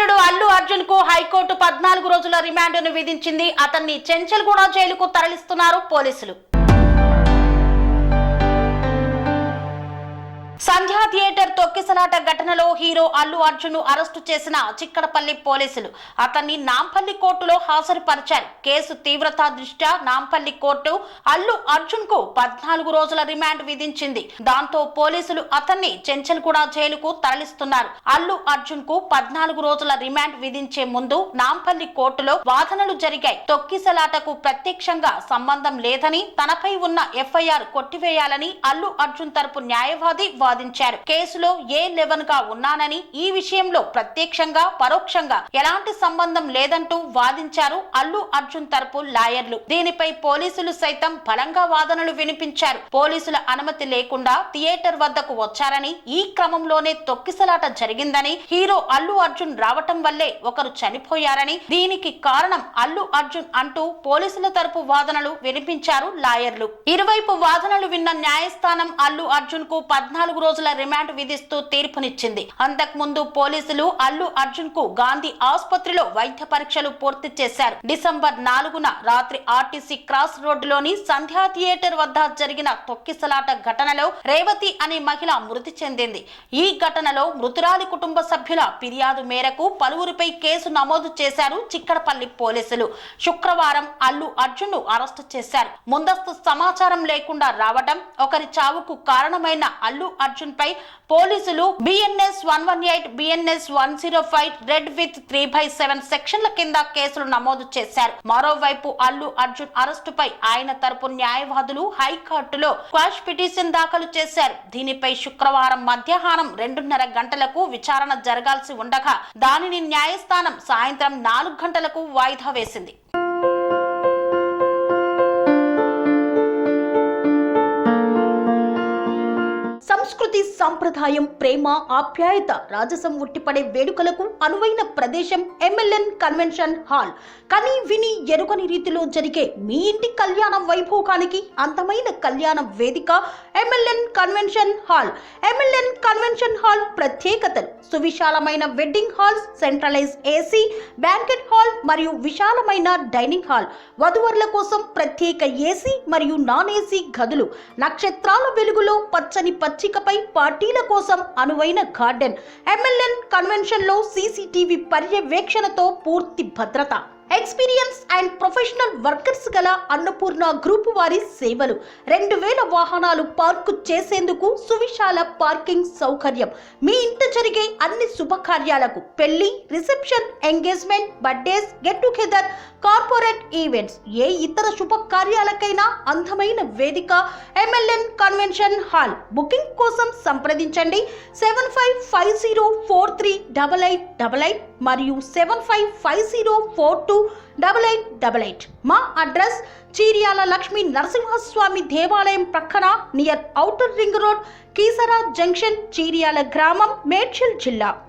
నటుడు అల్లు అర్జున్ కు హైకోర్టు 14 రోజుల రిమాండ్ను విధించింది. అతన్ని చెంచల్గూడ జైలుకు తరలిస్తున్నారు పోలీసులు. సంధ్యా థియేటర్ తొక్కిసలాట ఘటనలో హీరో అల్లు అర్జున్ అరెస్టు చేసిన చిక్కడపల్లి పోలీసులు అతన్ని నాంపల్లి కోర్టులో హాజరుపరిచారు. కేసు తీవ్రత దృష్ట్యా నాంపల్లి కోర్టు అల్లు అర్జున్ కు 14 రోజుల రిమాండ్ విధించింది. దాంతో పోలీసులు అతన్ని చెంచల్గూడ జైలుకు తరలిస్తున్నారు. అల్లు అర్జున్ కు 14 రోజుల రిమాండ్ విధించే ముందు నాంపల్లి కోర్టులో వాదనలు జరిగాయి. తొక్కిసలాటకు ప్రత్యక్షంగా సంబంధం లేదని, తనపై ఉన్న ఎఫ్ఐఆర్ కొట్టివేయాలని అల్లు అర్జున్ తరపు న్యాయవాది వాదించారు. కేసులో A11 గా ఉన్నానని, ఈ విషయంలో ప్రత్యక్షంగా పరోక్షంగా ఎలాంటి సంబంధం లేదంటూ వాదించారు అల్లు అర్జున్ తరపు లాయర్లు. దీనిపై పోలీసులు సైతం బలంగా వాదనలు వినిపించారు. పోలీసుల అనుమతి లేకుండా థియేటర్ వద్దకు వచ్చారని, ఈ క్రమంలోనే తొక్కిసలాట జరిగిందని, హీరో అల్లు అర్జున్ రావటం వల్లే ఒకరు చనిపోయారని, దీనికి కారణం అల్లు అర్జున్ అంటూ పోలీసుల తరపు వాదనలు వినిపించారు లాయర్లు. ఇరువైపు వాదనలు విన్న న్యాయస్థానం అల్లు అర్జున్ కు 14 రోజుల రిమాండ్ విధిస్తూ తీర్పునిచ్చింది. అంతకుముందు పోలీసులు అల్లు అర్జున్ కు గాంధీ ఆసుపత్రిలో వైద్య పరీక్షలు పూర్తి చేశారు. డిసెంబర్ 4న రాత్రి ఆర్టీసీ క్రాస్ రోడ్డులోని సంధ్యా థియేటర్ వద్ద జరిగిన తొక్కిసలాట ఘటనలో రేవతి అనే మహిళ మృతి చెందింది. ఈ ఘటనలో మృతురాలి కుటుంబ సభ్యుల ఫిర్యాదు మేరకు పలువురిపై కేసు నమోదు చేశారు చిక్కడపల్లి పోలీసులు. శుక్రవారం అల్లు అర్జున్ ను అరెస్టు చేశారు. ముందస్తు సమాచారం లేకుండా రావడం, ఒకరి చావుకు కారణమైన అల్లు అర్జున్ పై పోలీసులు BNS 118, BNS 105 రెడ్ విత్ 3/7 సెక్షన్ల కింద కేసులు నమోదు చేశారు. మరోవైపు అల్లు అర్జున్ అరెస్టుపై ఆయన తరపు న్యాయవాదులు హైకోర్టులో క్వాష్ పిటిషన్ దాఖలు చేశారు. దీనిపై శుక్రవారం మధ్యాహ్నం 2:30 గంటలకు విచారణ జరగాల్సి ఉండగా దానిని న్యాయస్థానం సాయంత్రం 4 గంటలకు వాయిదా వేసింది. సంస్కృతి, సంప్రదాయం, ప్రేమ, ఆప్యాయత, రాజసం ఉట్టిపడే వేడుకలకు అనువైన ప్రదేశం MLN కన్వెన్షన్ హాల్. కని విని ఎరుగని రీతిలో జరిగే మీ ఇంటి కళ్యాణ వైభోగానికి అందమైన కళ్యాణ వేదిక MLN convention hall. MLN convention hall ప్రత్యేకతలు: సువిశాలమైన wedding halls, centralise AC banquet hall మరియు విశాలమైన డైనింగ్ హాల్, వధువరుల కోసం ప్రత్యేక AC మరియు నాన్ AC గదులు, నక్షత్రాల వెలుగులో పచ్చని పచ్చికపై పార్టీల కోసం అనువైన గార్డెన్. MLN కన్వెన్షన్ లో CCTV పర్యవేక్షణతో పూర్తి భద్రత. ఎక్స్పీరియన్స్ అండ్ ప్రొఫెషనల్ వర్కర్స్ గల అన్నపూర్ణ గ్రూప్ వారి సేవలు. 2000 వాహనాలు పార్కు చేసేందుకు సువిశాల పార్కింగ్ సౌకర్యం. మీ ఇంట జరిగే అన్ని శుభకార్యాలకు, పెళ్లి, reception, engagement, birthdays, get together, corporate events, ఏ ఇతర శుభకార్యాలకైనా అందమైన వేదిక MLN కన్వెన్షన్ హాల్. బుకింగ్ కోసం సంప్రదించండి 7550438888 మరియు 7550428888. మా అడ్రస్ చీర్యాల లక్ష్మీ నరసింహస్వామి దేవాలయం ప్రక్కన, near outer ring road, Keesara junction, Cheeryal గ్రామం, మేడ్చల్ జిల్లా.